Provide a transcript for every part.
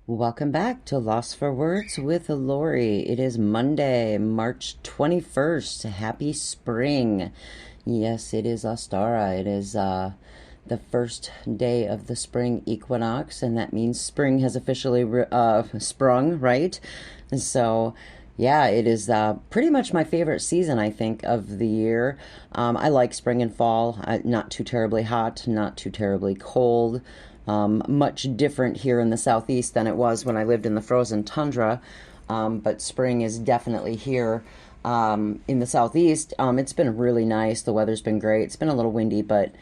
Welcome back to Lost for Words with Lori. It is Monday, March 21st. Happy spring. Yes, it is Ostara. It is the first day of the spring equinox, and that means spring has officially sprung, right? And so, yeah, it is pretty much my favorite season, I think, of the year. I like spring and fall. Not too terribly hot, not too terribly cold. Much different here in the southeast than it was when I lived in the frozen tundra. But spring is definitely here in the southeast. It's been really nice. The weather's been great. It's been a little windy, but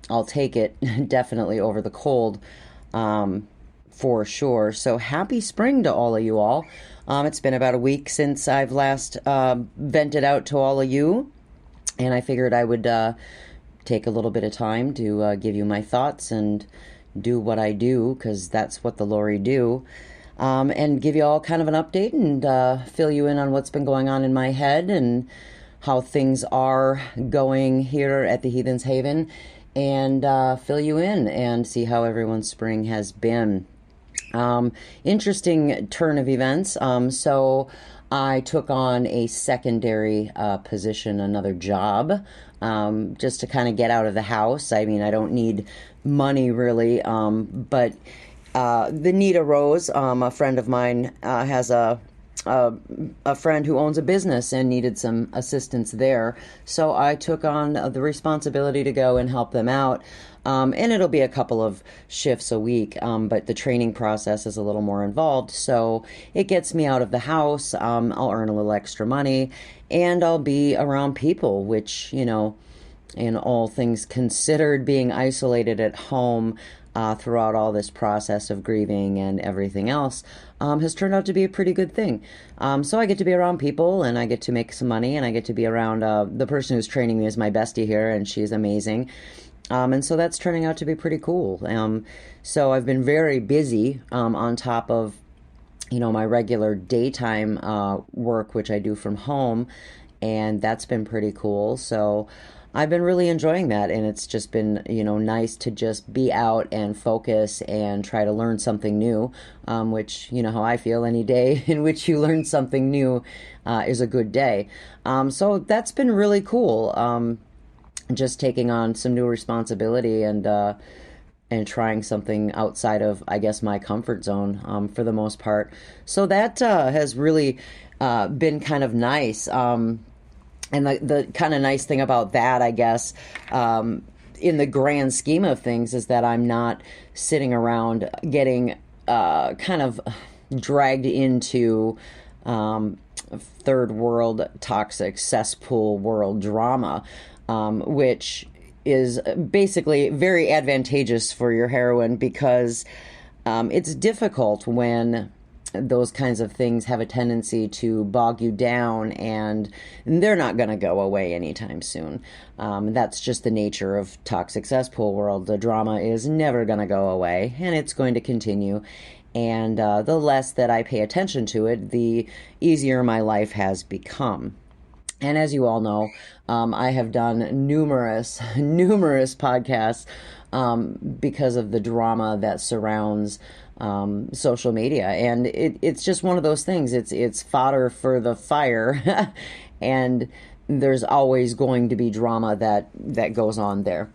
I'll take it definitely over the cold for sure. So happy spring to all of you all. It's been about a week since I've last vented out to all of you, and I figured I would take a little bit of time to give you my thoughts and do what I do, because that's what the Lori do, and give you all kind of an update and fill you in on what's been going on in my head and how things are going here at the Heathen's Haven, and fill you in and see how everyone's spring has been. Interesting turn of events. So I took on a secondary position, another job, just to kind of get out of the house. I mean, I don't need money really, but the need arose. A friend of mine has a friend who owns a business and needed some assistance there. So I took on the responsibility to go and help them out. And it'll be a couple of shifts a week, but the training process is a little more involved. So it gets me out of the house. I'll earn a little extra money, and I'll be around people, which, in all things considered, being isolated at home throughout all this process of grieving and everything else has turned out to be a pretty good thing. So I get to be around people, and I get to make some money, and I get to be around the person who's training me is my bestie here, and she's amazing. And so that's turning out to be pretty cool. So I've been very busy on top of, my regular daytime work, which I do from home, and that's been pretty cool. So I've been really enjoying that, and it's just been, nice to just be out and focus and try to learn something new, which, how I feel, any day in which you learn something new is a good day. So that's been really cool. Just taking on some new responsibility and trying something outside of, I guess, my comfort zone for the most part. So that has really been kind of nice. And the kind of nice thing about that, I guess, in the grand scheme of things, is that I'm not sitting around getting kind of dragged into third world toxic cesspool world drama, which is basically very advantageous for your heroine, because it's difficult when those kinds of things have a tendency to bog you down, and they're not going to go away anytime soon. That's just the nature of toxic cesspool world. The drama is never going to go away, and it's going to continue. And the less that I pay attention to it, the easier my life has become. And as you all know, I have done numerous podcasts because of the drama that surrounds social media, and it's just one of those things. It's fodder for the fire, and there's always going to be drama that goes on there.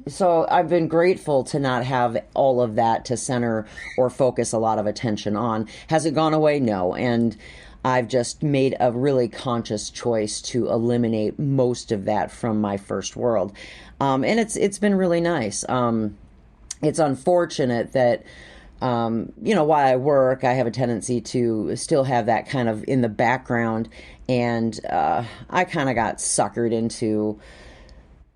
So I've been grateful to not have all of that to center or focus a lot of attention on. Has it gone away? No. And I've just made a really conscious choice to eliminate most of that from my first world. And it's been really nice. It's unfortunate that, while I work, I have a tendency to still have that kind of in the background. And I kind of got suckered into,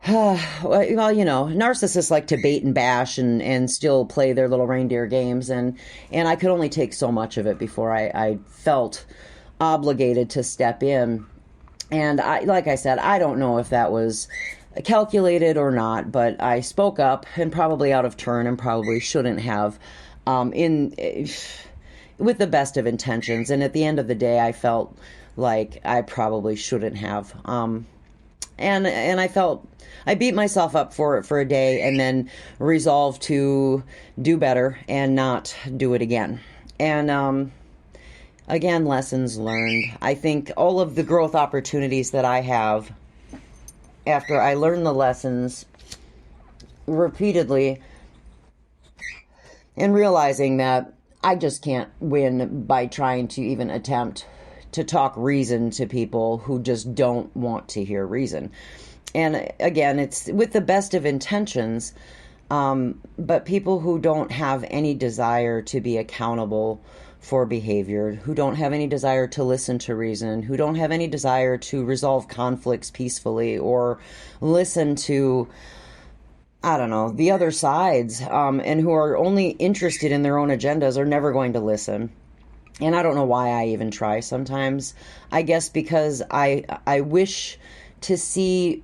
narcissists like to bait and bash and still play their little reindeer games. And I could only take so much of it before I felt obligated to step in. And like I said, I don't know if that was calculated or not, but I spoke up, and probably out of turn, and probably shouldn't have, with the best of intentions. And at the end of the day, I felt like I probably shouldn't have. And I beat myself up for it for a day and then resolved to do better and not do it again. And again, lessons learned. I think all of the growth opportunities that I have after I learn the lessons repeatedly and realizing that I just can't win by trying to even attempt to talk reason to people who just don't want to hear reason. And again, it's with the best of intentions, but people who don't have any desire to be accountable for behavior, who don't have any desire to listen to reason, who don't have any desire to resolve conflicts peacefully or listen to, I don't know, the other sides, and who are only interested in their own agendas are never going to listen. And I don't know why I even try sometimes. I guess because I wish to see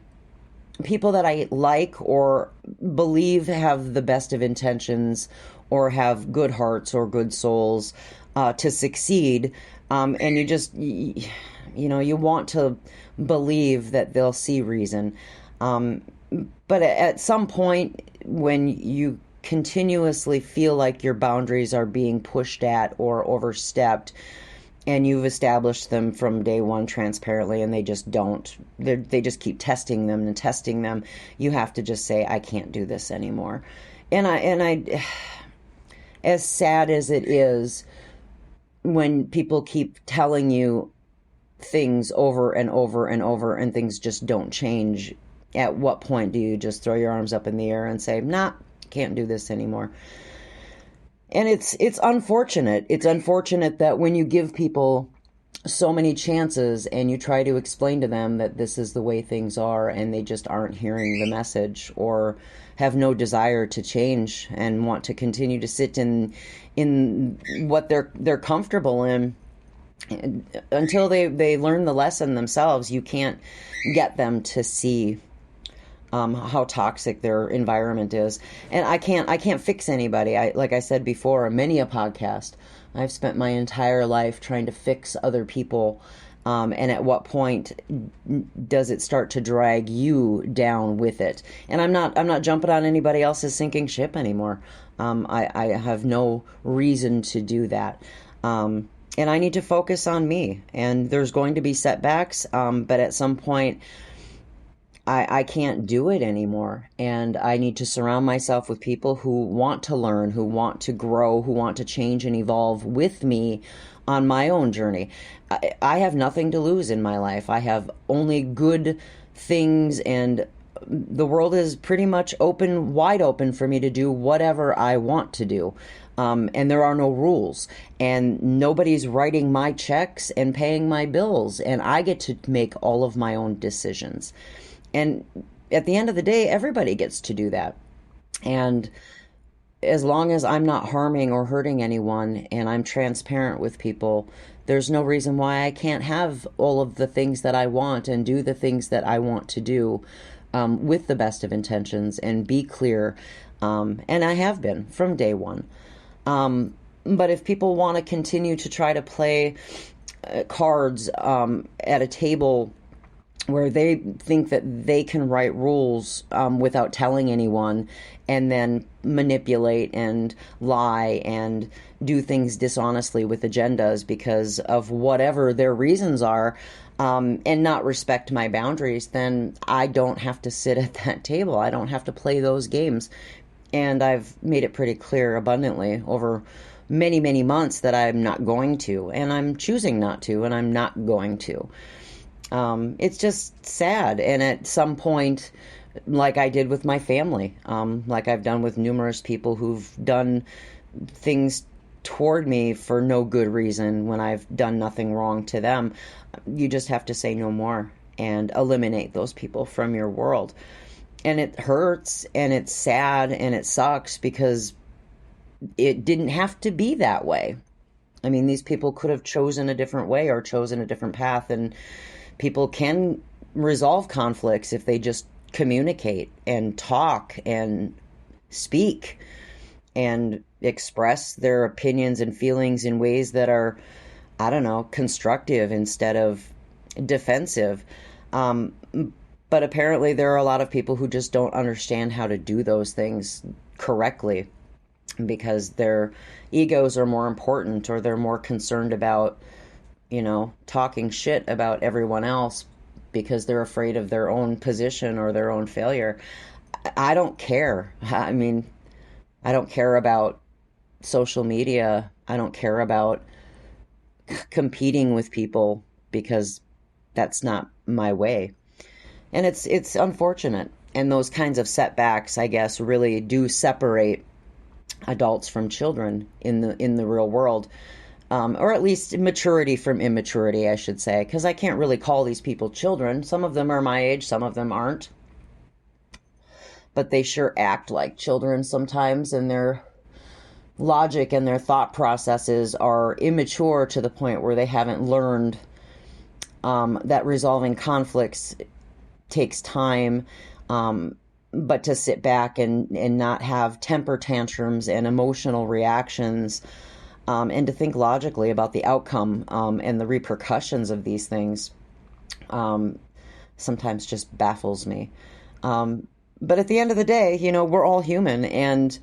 people that I like or believe have the best of intentions or have good hearts or good souls to succeed. And you want to believe that they'll see reason. But at some point, when you continuously feel like your boundaries are being pushed at or overstepped, and you've established them from day one transparently, and they just don't, they just keep testing them and testing them, you have to just say, I can't do this anymore. And I, as sad as it is when people keep telling you things over and over and over and things just don't change, at what point do you just throw your arms up in the air and say, nah, can't do this anymore? And it's unfortunate. It's unfortunate that when you give people so many chances and you try to explain to them that this is the way things are and they just aren't hearing the message or have no desire to change and want to continue to sit in what they're comfortable in, until they learn the lesson themselves, you can't get them to see how toxic their environment is. And I can't fix anybody. Like I said before, many a podcast, I've spent my entire life trying to fix other people. And at what point does it start to drag you down with it? And I'm not jumping on anybody else's sinking ship anymore. I have no reason to do that. And I need to focus on me. And there's going to be setbacks, but at some point, I can't do it anymore. And I need to surround myself with people who want to learn, who want to grow, who want to change and evolve with me on my own journey. I have nothing to lose in my life. I have only good things, and the world is pretty much wide open for me to do whatever I want to do. And there are no rules, and nobody's writing my checks and paying my bills, and I get to make all of my own decisions. And at the end of the day, everybody gets to do that. And as long as I'm not harming or hurting anyone and I'm transparent with people, there's no reason why I can't have all of the things that I want and do the things that I want to do, with the best of intentions and be clear. And I have been from day one. But if people want to continue to try to play cards at a table where they think that they can write rules without telling anyone, and then manipulate and lie and do things dishonestly with agendas because of whatever their reasons are, and not respect my boundaries, then I don't have to sit at that table. I don't have to play those games. And I've made it pretty clear abundantly over many, many months that I'm not going to, and I'm choosing not to, and I'm not going to. It's just sad. And at some point, like I did with my family, like I've done with numerous people who've done things toward me for no good reason when I've done nothing wrong to them, you just have to say no more and eliminate those people from your world. And it hurts and it's sad and it sucks because it didn't have to be that way. I mean, these people could have chosen a different way or chosen a different path, and people can resolve conflicts if they just communicate and talk and speak and express their opinions and feelings in ways that are, I don't know, constructive instead of defensive. But But apparently there are a lot of people who just don't understand how to do those things correctly because their egos are more important, or they're more concerned about, talking shit about everyone else because they're afraid of their own position or their own failure. I don't care. I mean, I don't care about social media. I don't care about competing with people because that's not my way. And it's unfortunate. And those kinds of setbacks, I guess, really do separate adults from children in the real world. Or at least maturity from immaturity, I should say, because I can't really call these people children. Some of them are my age, some of them aren't. But they sure act like children sometimes, and their logic and their thought processes are immature to the point where they haven't learned that resolving conflicts takes time, but to sit back and not have temper tantrums and emotional reactions, and to think logically about the outcome and the repercussions of these things, sometimes just baffles me. But at the end of the day, we're all human, and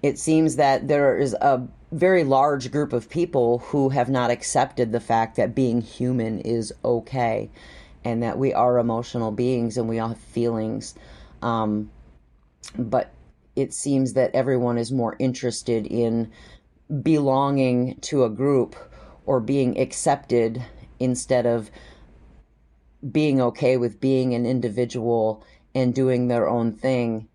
it seems that there is a very large group of people who have not accepted the fact that being human is okay, and that we are emotional beings and we all have feelings. But it seems that everyone is more interested in belonging to a group or being accepted instead of being okay with being an individual and doing their own thing,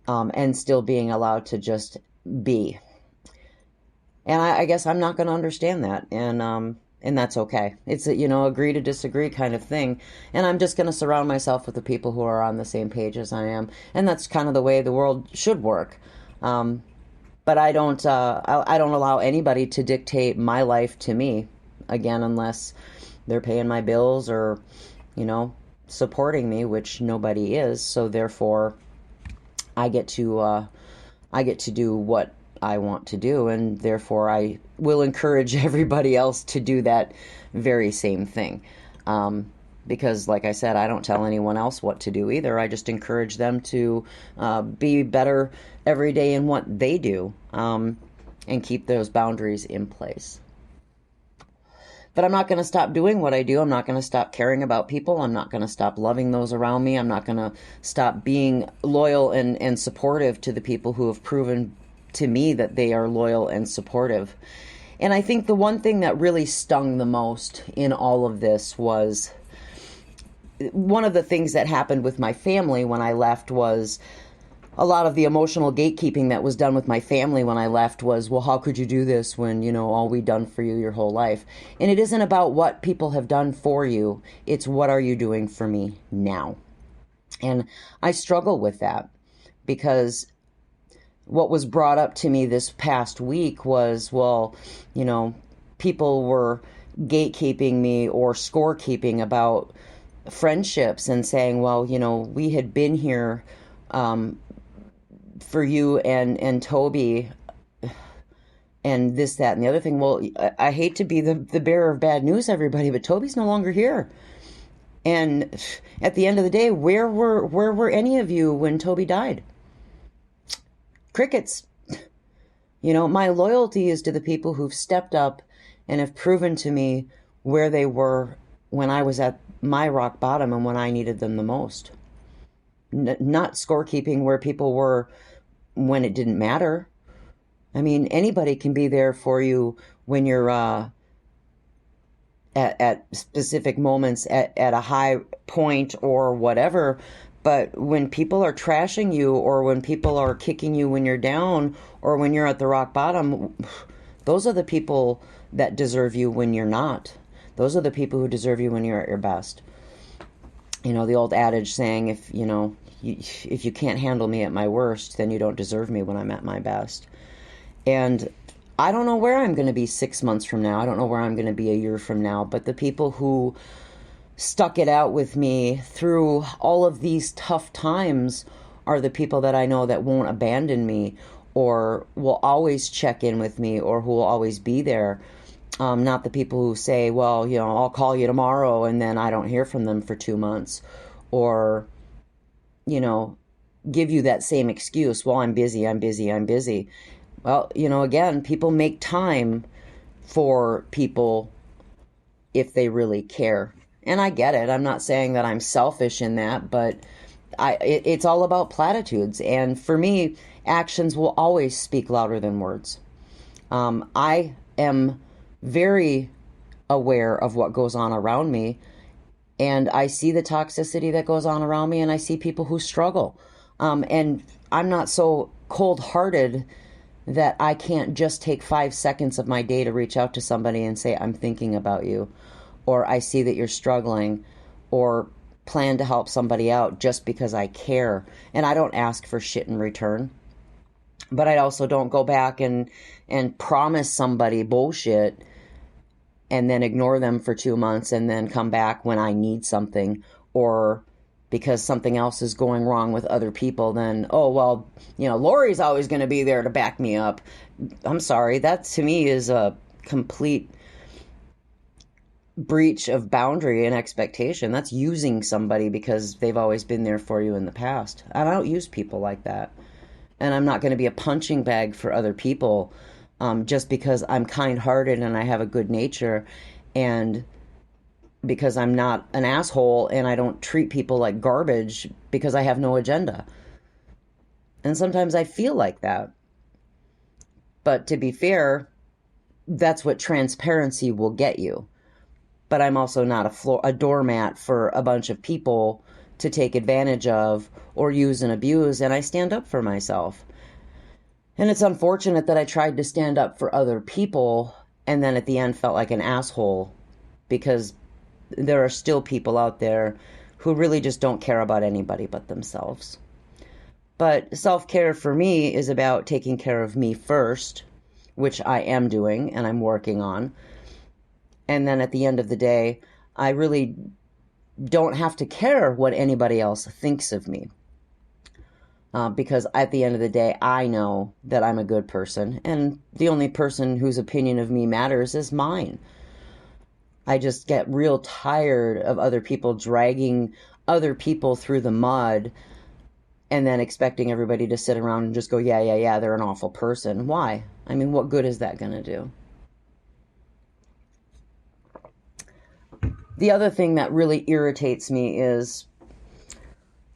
and still being allowed to just be. And I guess I'm not going to understand that, and that's okay. It's a agree to disagree kind of thing, and I'm just going to surround myself with the people who are on the same page as I am, and that's kind of the way the world should work. But I don't allow anybody to dictate my life to me, again, unless they're paying my bills or, supporting me, which nobody is. So therefore, I get to do what I want to do, and therefore I will encourage everybody else to do that very same thing. Because, like I said, I don't tell anyone else what to do either. I just encourage them to be better every day in what they do, and keep those boundaries in place. But I'm not going to stop doing what I do. I'm not going to stop caring about people. I'm not going to stop loving those around me. I'm not going to stop being loyal and supportive to the people who have proven to me that they are loyal and supportive. And I think the one thing that really stung the most in all of this was one of the things that happened with my family when I left was a lot of the emotional gatekeeping that was done with my family when I left was, well, how could you do this when, all we've done for you your whole life? And it isn't about what people have done for you. It's what are you doing for me now? And I struggle with that because what was brought up to me this past week was, well, people were gatekeeping me or scorekeeping about friendships and saying, well, we had been here for you and Toby and this, that, and the other thing. Well, I hate to be the bearer of bad news, everybody, but Toby's no longer here. And at the end of the day, where were any of you when Toby died? Crickets. My loyalty is to the people who've stepped up and have proven to me where they were when I was at my rock bottom and when I needed them the most. Not scorekeeping where people were when it didn't matter. I mean, anybody can be there for you when you're at specific moments at a high point or whatever. But when people are trashing you, or when people are kicking you when you're down, or when you're at the rock bottom, those are the people that deserve you when you're not. Those are the people who deserve you when you're at your best. The old adage saying, if you can't handle me at my worst, then you don't deserve me when I'm at my best. And I don't know where I'm going to be 6 months from now. I don't know where I'm going to be a year from now. But the people who stuck it out with me through all of these tough times are the people that I know that won't abandon me, or will always check in with me, or who will always be there. Not the people who say, well, I'll call you tomorrow, and then I don't hear from them for 2 months. or, you know, give you that same excuse. Well, I'm busy, I'm busy, I'm busy. Well, again, people make time for people if they really care. And I get it. I'm not saying that I'm selfish in that, but it's all about platitudes. And for me, actions will always speak louder than words. I am very aware of what goes on around me, and I see the toxicity that goes on around me, and I see people who struggle. And I'm not so cold-hearted that I can't just take 5 seconds of my day to reach out to somebody and say, I'm thinking about you, or I see that you're struggling, or plan to help somebody out just because I care. And I don't ask for shit in return. But I also don't go back and promise somebody bullshit and then ignore them for 2 months and then come back when I need something, or because something else is going wrong with other people, then, oh, well, Lori's always going to be there to back me up. I'm sorry. That to me is a complete breach of boundary and expectation. That's using somebody because they've always been there for you in the past. And I don't use people like that. And I'm not going to be a punching bag for other people just because I'm kind-hearted and I have a good nature, and because I'm not an asshole and I don't treat people like garbage because I have no agenda. And sometimes I feel like that. But to be fair, that's what transparency will get you. But I'm also not a doormat for a bunch of people to take advantage of or use and abuse, and I stand up for myself. And it's unfortunate that I tried to stand up for other people and then at the end felt like an asshole, because there are still people out there who really just don't care about anybody but themselves. But self-care for me is about taking care of me first, which I am doing and I'm working on. And then at the end of the day, I really don't have to care what anybody else thinks of me. Because at the end of the day, I know that I'm a good person, and the only person whose opinion of me matters is mine. I just get real tired of other people dragging other people through the mud and then expecting everybody to sit around and just go, yeah, they're an awful person. Why? I mean, what good is that going to do? The other thing that really irritates me is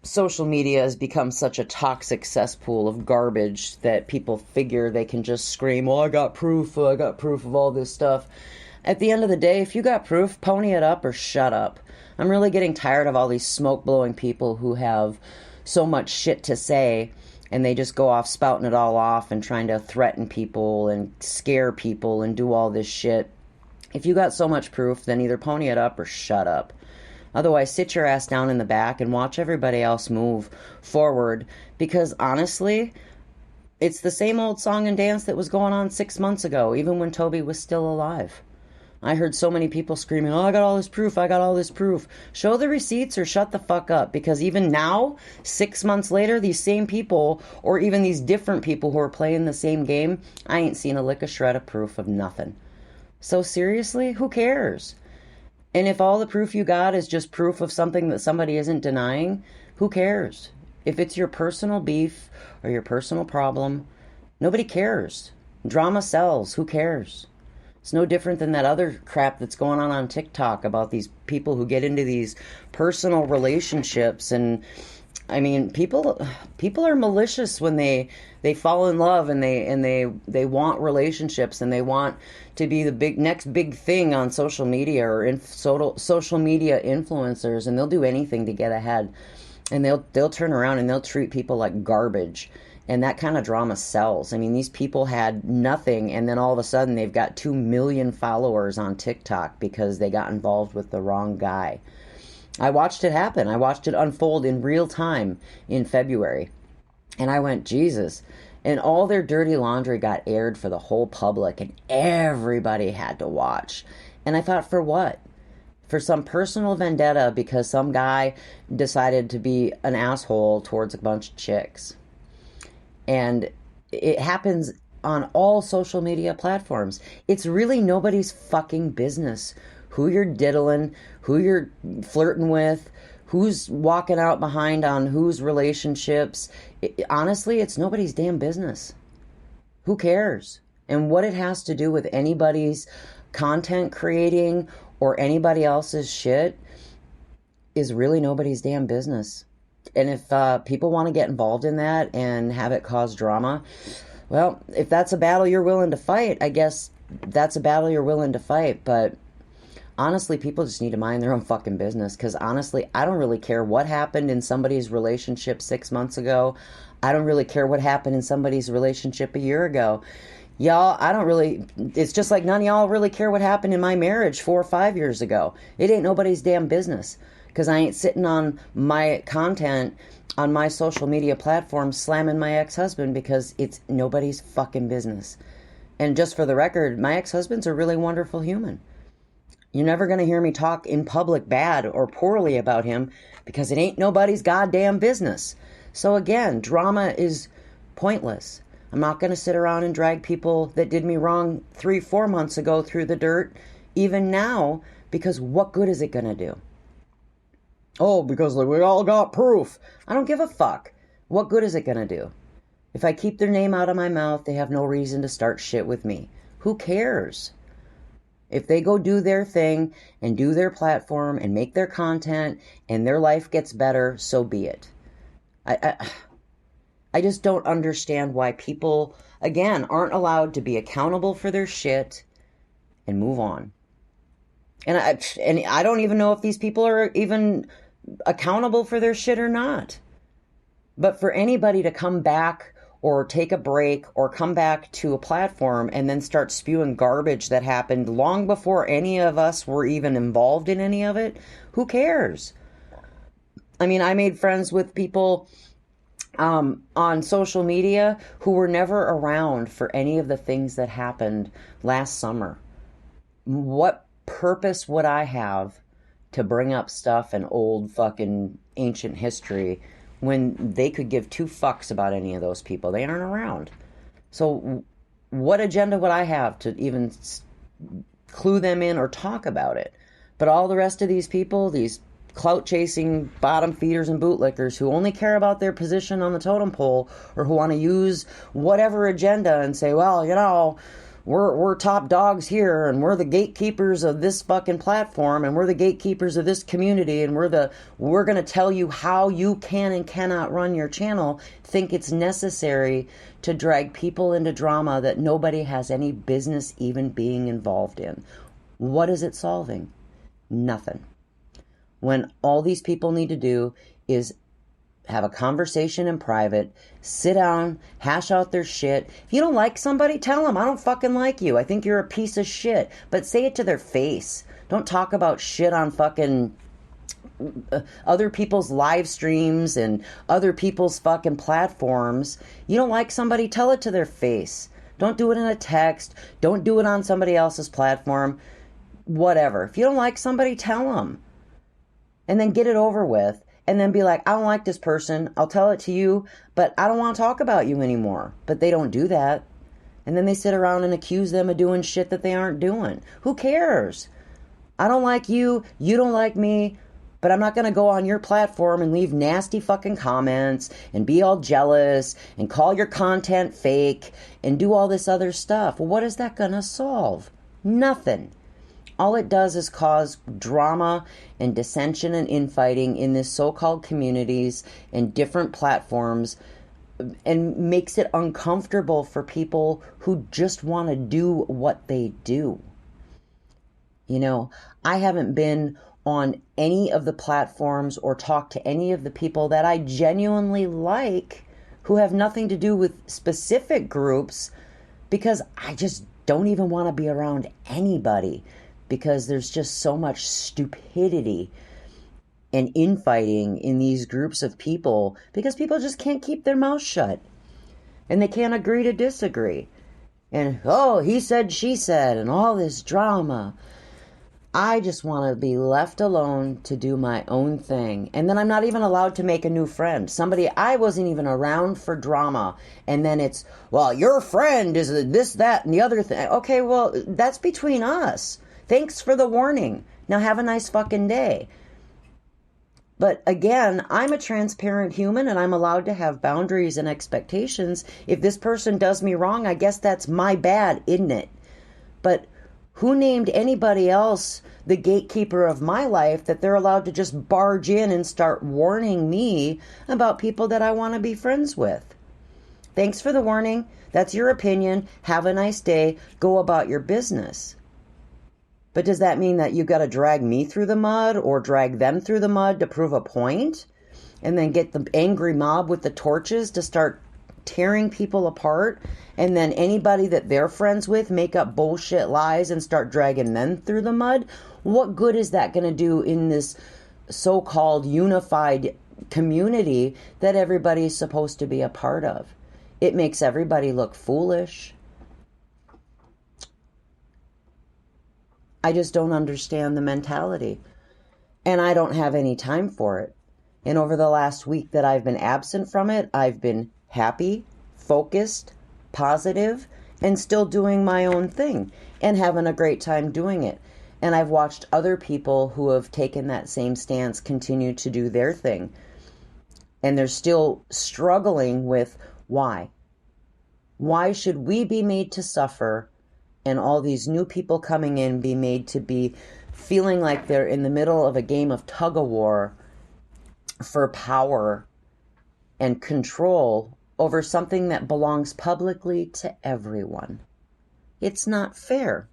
social media has become such a toxic cesspool of garbage that people figure they can just scream, I got proof of all this stuff. At the end of the day, if you got proof, pony it up or shut up. I'm really getting tired of all these smoke-blowing people who have so much shit to say, and they just go off spouting it all off and trying to threaten people and scare people and do all this shit. If you got so much proof, then either pony it up or shut up. Otherwise, sit your ass down in the back and watch everybody else move forward, because honestly, it's the same old song and dance that was going on 6 months ago, even when Toby was still alive. I heard so many people screaming, I got all this proof, I got all this proof. Show the receipts or shut the fuck up, because even now, 6 months later, these same people, or even these different people who are playing the same game, I ain't seen a lick of shred of proof of nothing. So seriously, who cares? And if all the proof you got is just proof of something that somebody isn't denying, who cares? If it's your personal beef or your personal problem, nobody cares. Drama sells. Who cares? It's no different than that other crap that's going on TikTok about these people who get into these personal relationships. And I mean, people are malicious when they fall in love and they want relationships and they want to be the next big thing on social media or social media influencers, and they'll do anything to get ahead. And they'll turn around and they'll treat people like garbage. And that kind of drama sells. I mean, these people had nothing, and then all of a sudden they've got 2 million followers on TikTok because they got involved with the wrong guy. I watched it happen. I watched it unfold in real time in February. And I went, Jesus. And all their dirty laundry got aired for the whole public, and everybody had to watch. And I thought, for what? For some personal vendetta because some guy decided to be an asshole towards a bunch of chicks. And it happens on all social media platforms. It's really nobody's fucking business who you're diddling, who you're flirting with, who's walking out behind on whose relationships. Honestly, it's nobody's damn business. Who cares? And what it has to do with anybody's content creating or anybody else's shit is really nobody's damn business. And if people want to get involved in that and have it cause drama, well, if that's a battle you're willing to fight, I guess that's a battle you're willing to fight. But honestly, people just need to mind their own fucking business. Because honestly, I don't really care what happened in somebody's relationship 6 months ago. I don't really care what happened in somebody's relationship a year ago. Y'all, I don't really, it's just like none of y'all really care what happened in my marriage 4 or 5 years ago. It ain't nobody's damn business. Because I ain't sitting on my content on my social media platform slamming my ex-husband, because it's nobody's fucking business. And just for the record, my ex-husband's a really wonderful human. You're never going to hear me talk in public bad or poorly about him, because it ain't nobody's goddamn business. So again, drama is pointless. I'm not going to sit around and drag people that did me wrong 3-4 months ago through the dirt, even now, because what good is it going to do? Oh, because we all got proof. I don't give a fuck. What good is it going to do? If I keep their name out of my mouth, they have no reason to start shit with me. Who cares? If they go do their thing and do their platform and make their content and their life gets better, so be it. I just don't understand why people, again, aren't allowed to be accountable for their shit and move on. And I don't even know if these people are even accountable for their shit or not. But for anybody to come back or take a break or come back to a platform and then start spewing garbage that happened long before any of us were even involved in any of it, who cares? I mean, I made friends with people on social media who were never around for any of the things that happened last summer. What purpose would I have to bring up stuff in old fucking ancient history when they could give two fucks about any of those people? They aren't around. So what agenda would I have to even clue them in or talk about it? But all the rest of these people, these clout chasing bottom feeders and bootlickers who only care about their position on the totem pole, or who want to use whatever agenda and say, well, you know, we're top dogs here, and we're the gatekeepers of this fucking platform, and we're the gatekeepers of this community, and we're going to tell you how you can and cannot run your channel, think it's necessary to drag people into drama that nobody has any business even being involved in. What is it solving? Nothing. When all these people need to do is have a conversation in private, sit down, hash out their shit. If you don't like somebody, tell them, I don't fucking like you. I think you're a piece of shit. But say it to their face. Don't talk about shit on fucking other people's live streams and other people's fucking platforms. You don't like somebody, tell it to their face. Don't do it in a text. Don't do it on somebody else's platform. Whatever. If you don't like somebody, tell them. And then get it over with. And then be like, I don't like this person. I'll tell it to you, but I don't want to talk about you anymore. But they don't do that. And then they sit around and accuse them of doing shit that they aren't doing. Who cares? I don't like you. You don't like me. But I'm not going to go on your platform and leave nasty fucking comments and be all jealous and call your content fake and do all this other stuff. Well, what is that going to solve? Nothing. All it does is cause drama and dissension and infighting in this so-called communities and different platforms, and makes it uncomfortable for people who just want to do what they do. You know, I haven't been on any of the platforms or talked to any of the people that I genuinely like who have nothing to do with specific groups, because I just don't even want to be around anybody. Because there's just so much stupidity and infighting in these groups of people, because people just can't keep their mouth shut. And they can't agree to disagree. And, oh, he said, she said, and all this drama. I just want to be left alone to do my own thing. And then I'm not even allowed to make a new friend. Somebody, I wasn't even around for drama. And then it's, well, your friend is this, that, and the other thing. Okay, well, that's between us. Thanks for the warning. Now have a nice fucking day. But again, I'm a transparent human and I'm allowed to have boundaries and expectations. If this person does me wrong, I guess that's my bad, isn't it? But who named anybody else the gatekeeper of my life that they're allowed to just barge in and start warning me about people that I want to be friends with? Thanks for the warning. That's your opinion. Have a nice day. Go about your business. But does that mean that you got to drag me through the mud or drag them through the mud to prove a point? And then get the angry mob with the torches to start tearing people apart? And then anybody that they're friends with make up bullshit lies and start dragging them through the mud? What good is that going to do in this so-called unified community that everybody's supposed to be a part of? It makes everybody look foolish. I just don't understand the mentality. And I don't have any time for it. And over the last week that I've been absent from it, I've been happy, focused, positive, and still doing my own thing and having a great time doing it. And I've watched other people who have taken that same stance continue to do their thing. And they're still struggling with why. Why should we be made to suffer and all these new people coming in be made to be feeling like they're in the middle of a game of tug-of-war for power and control over something that belongs publicly to everyone? It's not fair.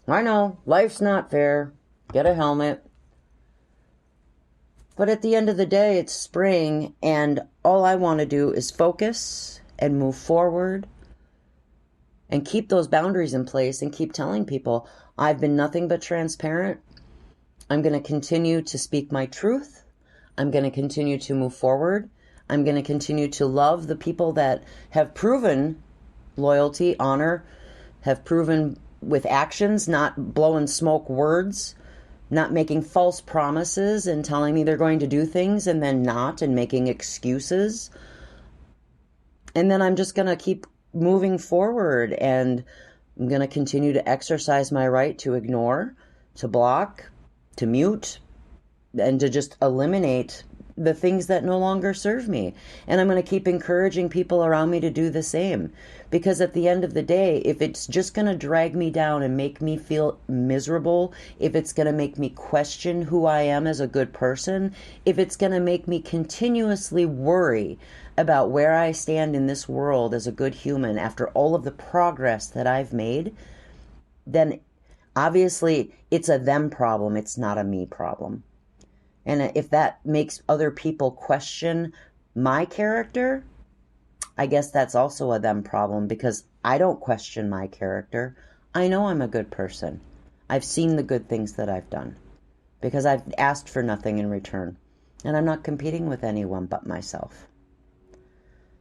I know, life's not fair. Get a helmet. But at the end of the day, it's spring, and all I want to do is focus and move forward and keep those boundaries in place and keep telling people I've been nothing but transparent. I'm going to continue to speak my truth. I'm going to continue to move forward. I'm going to continue to love the people that have proven loyalty, honor, have proven with actions, not blowing smoke words, not making false promises and telling me they're going to do things and then not, and making excuses. And then I'm just going to keep moving forward, and I'm going to continue to exercise my right to ignore, to block, to mute, and to just eliminate the things that no longer serve me. And I'm going to keep encouraging people around me to do the same. Because at the end of the day, if it's just going to drag me down and make me feel miserable, if it's going to make me question who I am as a good person, if it's going to make me continuously worry about where I stand in this world as a good human after all of the progress that I've made, then obviously it's a them problem. It's not a me problem. And if that makes other people question my character, I guess that's also a them problem, because I don't question my character. I know I'm a good person. I've seen the good things that I've done because I've asked for nothing in return. And I'm not competing with anyone but myself.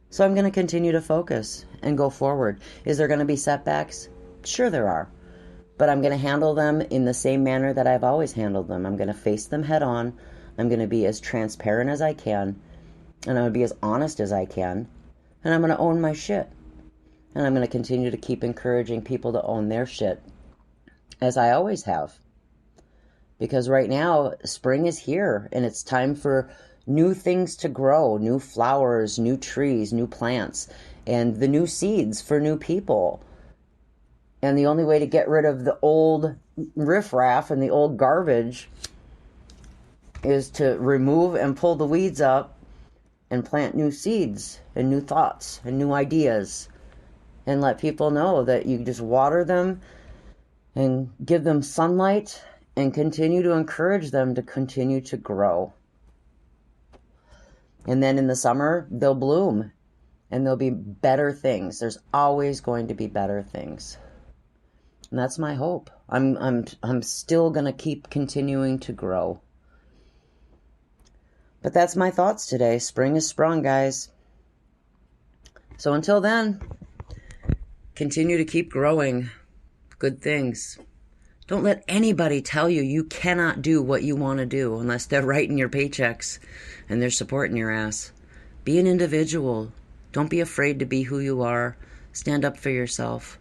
So I'm going to continue to focus and go forward. Is there going to be setbacks? Sure there are. But I'm going to handle them in the same manner that I've always handled them. I'm going to face them head on. I'm going to be as transparent as I can. And I'm going to be as honest as I can. And I'm going to own my shit. And I'm going to continue to keep encouraging people to own their shit, as I always have. Because right now, spring is here, and it's time for new things to grow, new flowers, new trees, new plants, and the new seeds for new people. And the only way to get rid of the old riffraff and the old garbage is to remove and pull the weeds up and plant new seeds and new thoughts and new ideas, and let people know that you just water them and give them sunlight and continue to encourage them to continue to grow. And then in the summer, they'll bloom and there'll be better things. There's always going to be better things. And that's my hope. I'm still going to keep continuing to grow. But that's my thoughts today. Spring is sprung, guys. So until then, continue to keep growing good things. Don't let anybody tell you you cannot do what you want to do unless they're writing your paychecks and they're supporting your ass. Be an individual. Don't be afraid to be who you are. Stand up for yourself.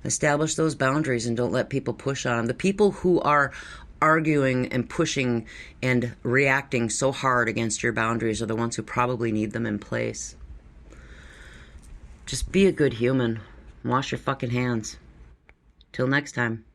Establish those boundaries and don't let people push on them. The people who are arguing and pushing and reacting so hard against your boundaries are the ones who probably need them in place. Just be a good human. Wash your fucking hands. Till next time.